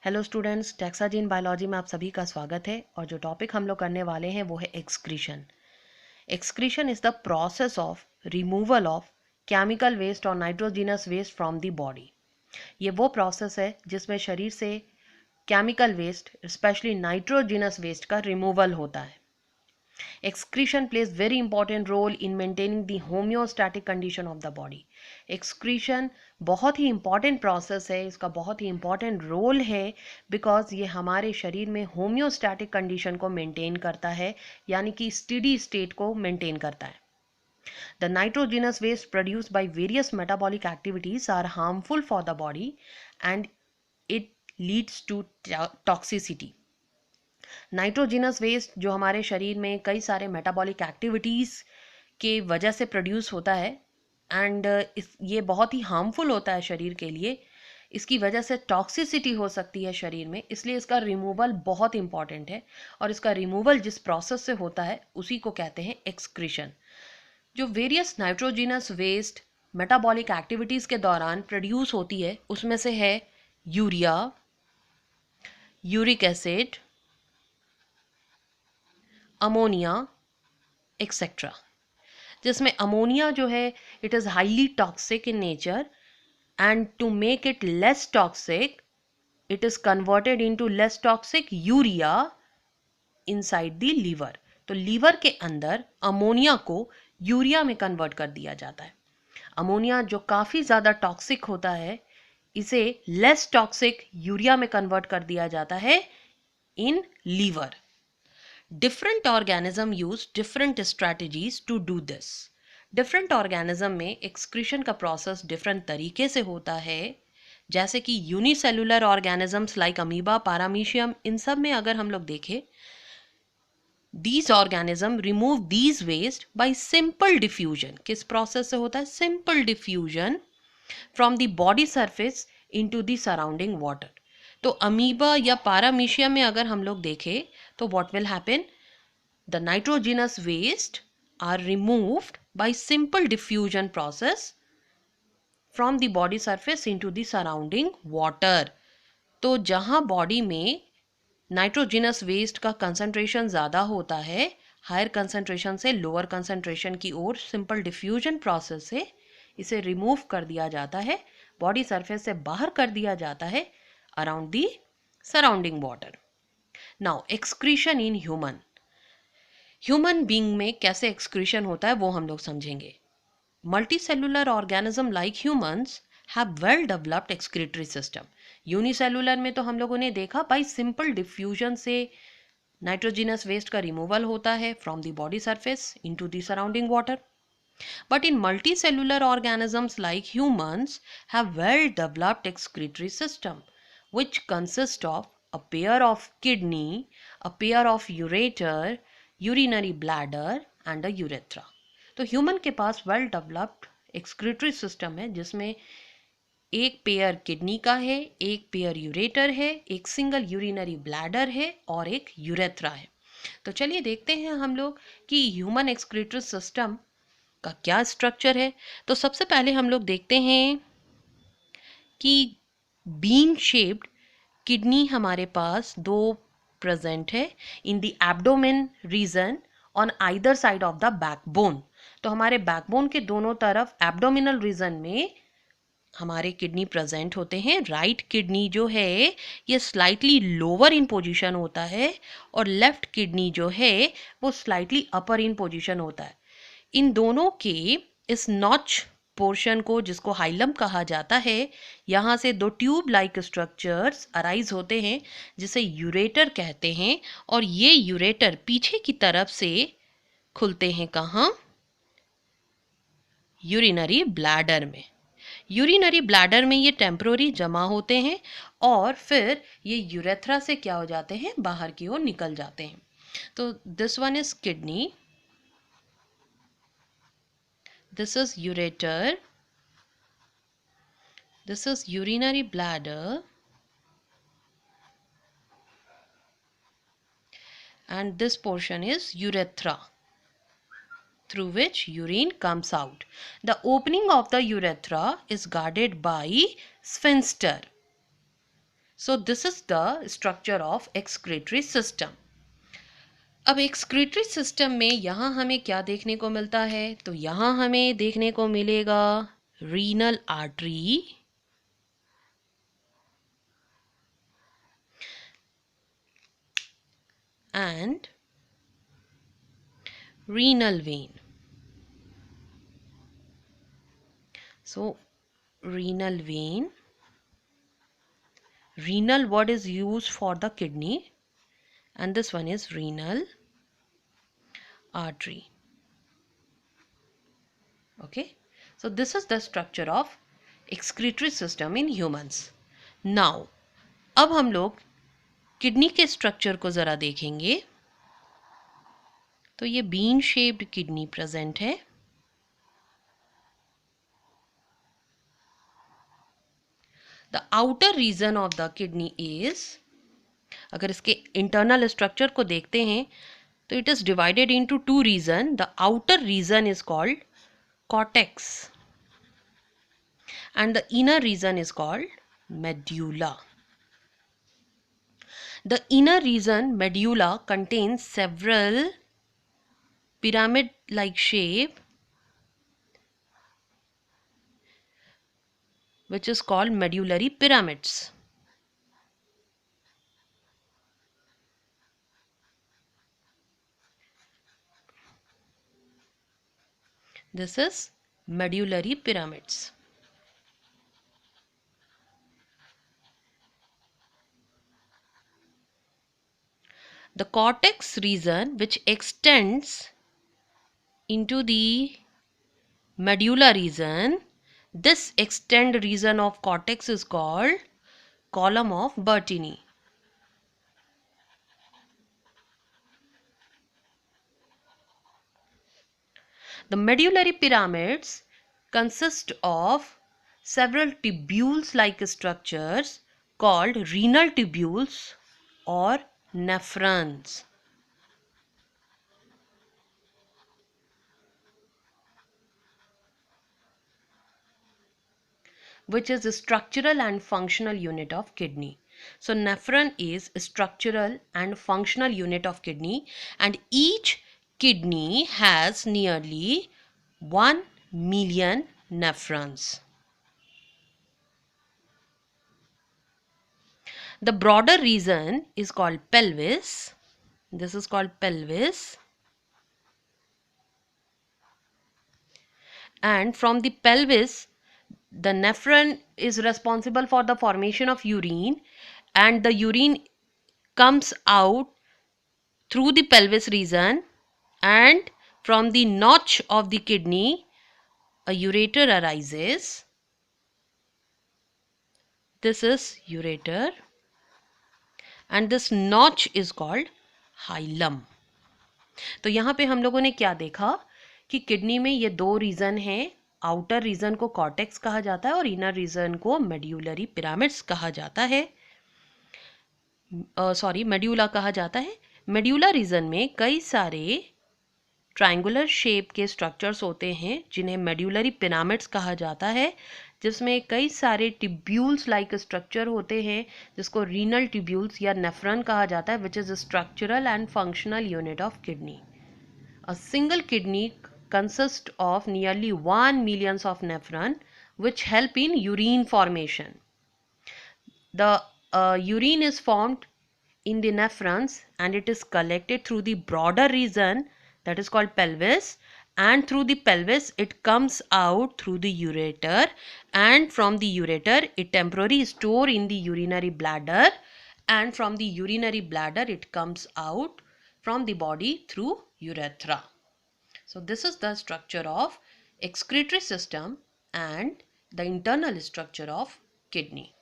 Hello students, टैक्साजीन biology में आप सभी का स्वागत है। और जो टॉपिक हम लोग करने वाले हैं वो है excretion. Excretion is the process of removal of chemical waste और nitrogenous waste from the body. ये वो प्रोसेस है जिसमें शरीर से chemical waste, specially nitrogenous waste का रिमूवल होता है। Excretion plays very important role in maintaining the homeostatic condition of the body. Excretion बहुत ही important process है, इसका बहुत ही important role है because ये हमारे शरीर में homeostatic condition को maintain करता है, यानी कि steady state को maintain करता है. The nitrogenous waste produced by various metabolic activities are harmful for the body and it leads to toxicity. Nitrogenous waste जो हमारे शरीर में कई सारे मेटाबॉलिक एक्टिविटीज़ के वजह से प्रोड्यूस होता है एंड ये बहुत ही हार्मफुल होता है शरीर के लिए। इसकी वजह से टॉक्सिसिटी हो सकती है शरीर में, इसलिए इसका रिमूवल बहुत इंपॉर्टेंट है। और इसका रिमूवल जिस प्रोसेस से होता है उसी को कहते हैं एक्सक्रीशन। जो various nitrogenous waste metabolic activities के दौरान प्रोड्यूस होती है उसमें से है urea, uric acid, ammonia etcetera. जिसमें अमोनिया जो है it is highly toxic in nature and to make it less toxic it is converted into less toxic urea inside the liver. तो लीवर के अंदर अमोनिया को यूरिया में convert कर दिया जाता है। अमोनिया जो काफ़ी ज़्यादा टॉक्सिक होता है इसे लेस टॉक्सिक यूरिया में कन्वर्ट कर दिया जाता है in liver. Different organism use different strategies to do this. Different organism में एक्सक्रीशन का प्रोसेस डिफरेंट तरीके से होता है, जैसे कि unicellular organisms like amoeba, paramecium, इन सब में अगर हम लोग देखें, these organism remove these waste by simple diffusion. किस प्रोसेस से होता है? Simple diffusion from the body surface into the surrounding water. तो अमीबा या पारामीशियम में अगर हम लोग देखें तो what will happen? The nitrogenous waste are removed by simple diffusion process from the body surface into the surrounding water. तो जहाँ बॉडी में नाइट्रोजिनस वेस्ट का कंसंट्रेशन ज़्यादा होता है, हायर कंसंट्रेशन से लोअर कंसंट्रेशन की ओर सिंपल डिफ्यूजन प्रोसेस से इसे रिमूव कर दिया जाता है, बॉडी सरफेस से बाहर कर दिया जाता है around the surrounding water. Now excretion in human being में कैसे एक्सक्रीशन होता है वो हम लोग समझेंगे। Multicellular organism like humans have well developed excretory system. Unicellular में तो हम लोगों ने देखा बाय सिंपल डिफ्यूजन से नाइट्रोजिनस वेस्ट का रिमूवल होता है from the body surface into the surrounding water. But in multicellular organisms like humans have well developed excretory system which consist of a pair of kidney, a pair of ureter, urinary bladder and a urethra. तो human के पास well developed excretory system है जिसमें एक pair kidney का है, एक pair ureter है, एक सिंगल यूरिनरी ब्लैडर है और एक यूरेथ्रा है। तो चलिए देखते हैं हम लोग कि ह्यूमन एक्सक्रीटरी सिस्टम का क्या स्ट्रक्चर है। तो सबसे पहले हम लोग देखते हैं कि बीन शेप्ड किडनी हमारे पास दो प्रेजेंट है in the abdomen region on either side of the backbone. तो हमारे बैकबोन के दोनों तरफ एब्डोमिनल रीजन में हमारे किडनी प्रेजेंट होते हैं। राइट किडनी जो है ये स्लाइटली लोअर इन पोजीशन होता है और लेफ्ट किडनी जो है वो स्लाइटली अपर इन पोजीशन होता है। इन दोनों के इस नॉच पोर्शन को, जिसको हाइलम कहा जाता है, यहाँ से दो ट्यूब लाइक स्ट्रक्चर्स अराइज होते हैं जिसे यूरेटर कहते हैं। और ये यूरेटर पीछे की तरफ से खुलते हैं कहाँ? यूरिनरी ब्लैडर में। यूरिनरी ब्लैडर में ये टेम्पररी जमा होते हैं और फिर ये यूरेथ्रा से क्या हो जाते हैं? बाहर की ओर निकल जाते हैं। तो this one is kidney, this is ureter, this is urinary bladder and this portion is urethra through which urine comes out. The opening of the urethra is guarded by sphincter. So this is the structure of excretory system. अब excretory system में यहाँ हमें क्या देखने को मिलता है? तो यहाँ हमें देखने को मिलेगा renal artery and renal vein. So renal vein, renal word is used for the kidney, and this one is renal artery. Okay, so this is the structure of excretory system in humans. Now अब हम लोग kidney के structure को ज़रा देखेंगे. तो ये bean shaped kidney present है. The outer region of the kidney is, अगर इसके इंटरनल स्ट्रक्चर को देखते हैं तो it is divided into two region. The outer region is called cortex and the inner region is called medulla. The inner region, medulla, contains several pyramid-like shape which is called medullary pyramids. This is medullary pyramids. The cortex region, which extends into the medulla region, this extend region of cortex is called column of Bertini. The medullary pyramids consist of several tubules-like structures called renal tubules or nephrons. Which is a structural and functional unit of kidney. So nephron is a structural and functional unit of kidney, and each kidney has nearly 1 million nephrons. The broader region is called pelvis. This is called pelvis. And from the pelvis, the nephron is responsible for the formation of urine, and the urine comes out through the pelvis region, and from the notch of the kidney a ureter arises. This is ureter, and this notch is called hilum. तो यहाँ पे हम लोगों ने क्या देखा कि kidney में ये दो रीजन हैं. आउटर रीजन को कॉर्टेक्स कहा जाता है और इनर रीजन को मेड्यूलरी पिरामिड्स कहा जाता है. मेड्यूला कहा जाता है. मेड्यूला रीजन में कई सारे ट्रायंगुलर शेप के स्ट्रक्चर्स होते हैं जिन्हें मेड्यूलरी पिरामिड्स कहा जाता है, जिसमें कई सारे ट्यूब्यूल्स लाइक स्ट्रक्चर होते हैं जिसको रीनल ट्यूब्यूल्स या नेफ्रॉन कहा जाता है, which is structural and functional unit of kidney. A single kidney consists of nearly 1 million of nephron which help in urine formation. The urine is formed in the nephrons and it is collected through the broader region that is called pelvis, and through the pelvis it comes out through the ureter, and from the ureter it temporarily store in the urinary bladder, and from the urinary bladder it comes out from the body through urethra. So this is the structure of excretory system and the internal structure of kidney.